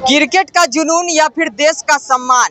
Cricket का जुनून या फिर देश का सम्मान,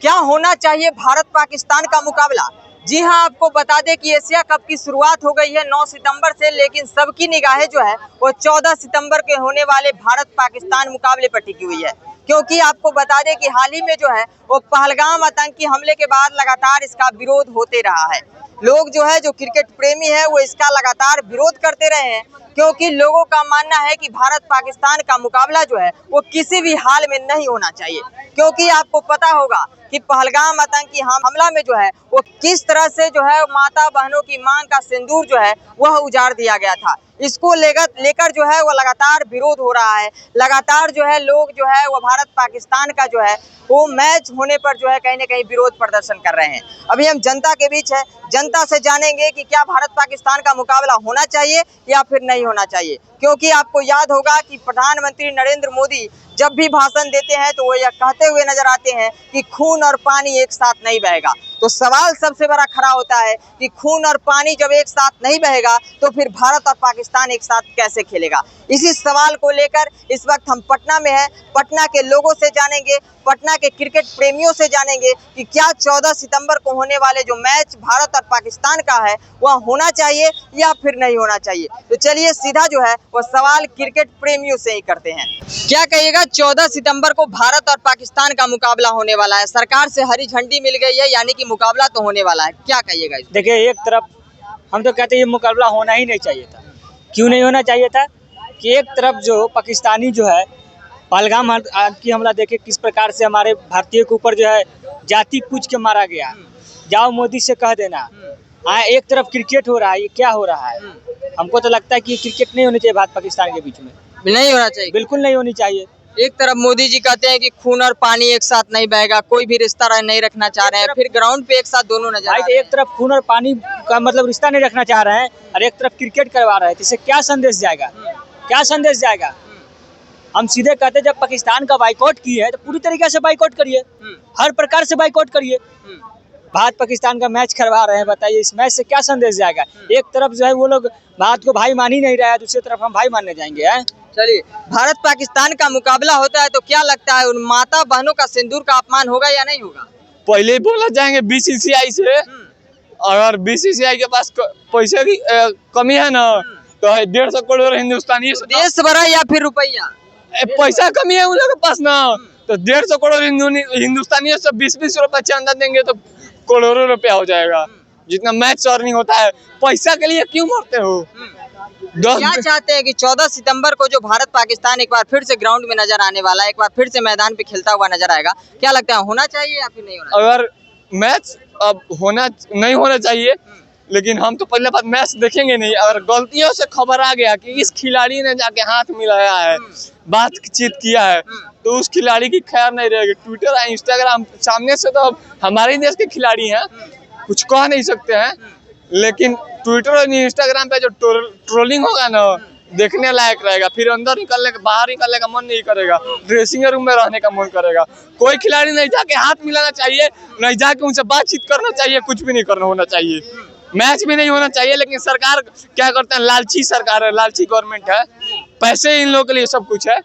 क्या होना चाहिए भारत पाकिस्तान का मुकाबला। जी हां, आपको बता दें कि एशिया कप की शुरुआत हो गई है 9 सितंबर से, लेकिन सबकी निगाहें जो है वो 14 सितंबर के होने वाले भारत पाकिस्तान मुकाबले पर टिकी हुई है। क्योंकि आपको बता दें कि हाल ही में जो है वो पहलगाम आतंकी हमले के बाद लगातार इसका विरोध होते रहा है। लोग जो है, जो क्रिकेट प्रेमी है, वो इसका लगातार विरोध करते रहे हैं, क्योंकि लोगों का मानना है कि भारत पाकिस्तान का मुकाबला जो है वो किसी भी हाल में नहीं होना चाहिए। क्योंकि आपको पता होगा कि पहलगाम आतंकी हमला में जो है वो किस तरह से जो है माता बहनों की मांग का सिंदूर जो है वह उजाड़ दिया गया था। इसको लेकर जो है वो लगातार विरोध हो रहा है। लगातार जो है लोग जो है वो भारत पाकिस्तान का जो है वो मैच होने पर जो है कहीं ना कहीं विरोध प्रदर्शन कर रहे हैं। अभी हम जनता के बीच है, जनता से जानेंगे कि क्या भारत पाकिस्तान का मुकाबला होना चाहिए या फिर नहीं होना चाहिए। क्योंकि आपको याद होगा कि प्रधानमंत्री नरेंद्र मोदी जब भी भाषण देते हैं तो वो यह कहते हुए नजर आते हैं कि खून और पानी एक साथ नहीं बहेगा। तो सवाल सबसे बड़ा खड़ा होता है कि खून और पानी जब एक साथ नहीं बहेगा तो फिर भारत और पाकिस्तान एक साथ कैसे खेलेगा। इसी सवाल को लेकर इस वक्त हम पटना में हैं। पटना के लोगों से जानेंगे, पटना के क्रिकेट प्रेमियों से जानेंगे कि क्या 14 सितंबर को होने वाले जो मैच भारत और पाकिस्तान का है वह होना चाहिए या फिर नहीं होना चाहिए। तो चलिए सीधा जो है वो सवाल क्रिकेट प्रेमियों से ही करते हैं। क्या कहिएगा, 14 सितंबर को भारत और पाकिस्तान का मुकाबला होने वाला है, सरकार से हरी झंडी मिल गई है, यानी कि मुकाबला तो होने वाला है, क्या कहिएगा। देखिए, एक तरफ हम तो कहते हैं ये मुकाबला होना ही नहीं चाहिए था। क्यों नहीं होना चाहिए था कि एक तरफ जो पाकिस्तानी जो है पहलगाम की हमला देखे किस प्रकार से हमारे भारतीय के ऊपर जो है जाति पूछ के मारा गया। जाओ मोदी से कह देना। एक तरफ क्रिकेट हो रहा है, ये क्या हो रहा है। हमको तो लगता है कि क्रिकेट नहीं होनी चाहिए भारत पाकिस्तान के बीच में, नहीं होना चाहिए, बिल्कुल नहीं होनी चाहिए। एक तरफ मोदी जी कहते हैं कि खून और पानी एक साथ नहीं बहेगा, कोई भी रिश्ता नहीं रखना चाह रहे हैं, फिर ग्राउंड पे एक साथ दोनों नजर आ रहे हैं। एक तरफ खून और पानी का मतलब रिश्ता नहीं रखना चाह रहे हैं और एक तरफ क्रिकेट करवा रहे हैं, इससे क्या संदेश जाएगा, क्या संदेश जाएगा। हम सीधे कहते हैं जब पाकिस्तान का बाइकआउट की है तो पूरी तरीके से बाइकआउट करिए, हर प्रकार से बाइकआउट करिए। भारत पाकिस्तान का मैच करवा रहे हैं, बताइए इस मैच से क्या संदेश जाएगा। एक तरफ जो है वो लोग भारत को भाई मान ही नहीं रहा है, दूसरी तरफ हम भाई मानने जाएंगे। चलिए, भारत पाकिस्तान का मुकाबला होता है तो क्या लगता है उन माता बहनों का सिंदूर का अपमान होगा या नहीं होगा। पहले ही बोला जाएंगे बीसीसीआई से, अगर बीसीसीआई के पास पैसे की कमी है ना तो 150 करोड़ हिंदुस्तानी देश बड़ा या फिर रुपया, पैसा कमी है उन लोगों के पास ना, तो 150 करोड़ हिंदुस्तानियों से 20-20 रुपए चंदा देंगे तो करोड़ों रुपया हो जाएगा। जितना मैच अर्निंग होता है, पैसा के लिए क्यों मरते हो। क्या चाहते हैं कि 14 सितंबर को जो भारत पाकिस्तान एक बार फिर से ग्राउंड में नजर आने वाला है, एक बार फिर से मैदान पे खेलता हुआ नजर आएगा, क्या लगता है होना चाहिए या फिर नहीं होना चाहिए? अगर मैच अब नहीं होना चाहिए, लेकिन हम तो पहले बात मैच देखेंगे नहीं। अगर गलतियों से खबर आ गया कि इस खिलाड़ी ने जाके हाथ मिलाया है, बातचीत किया है, तो उस खिलाड़ी की खैर नहीं रहेगी। ट्विटर और इंस्टाग्राम सामने से तो हमारे ही देश के खिलाड़ी हैं, कुछ कह नहीं सकते हैं, लेकिन ट्विटर और इंस्टाग्राम पे जो ट्रोलिंग होगा ना, देखने लायक रहेगा। फिर अंदर निकलने का, बाहर निकलने का मन नहीं करेगा, ड्रेसिंग रूम में रहने का मन करेगा। कोई खिलाड़ी नहीं जाके हाथ मिलाना चाहिए, नहीं जाके उनसे बातचीत करना चाहिए, कुछ भी नहीं करना होना चाहिए। मैच भी नहीं होना चाहिए। लेकिन सरकार क्या करते हैं, लालची सरकार है, लालची गवर्नमेंट है, पैसे इन लोगों के लिए सब कुछ है।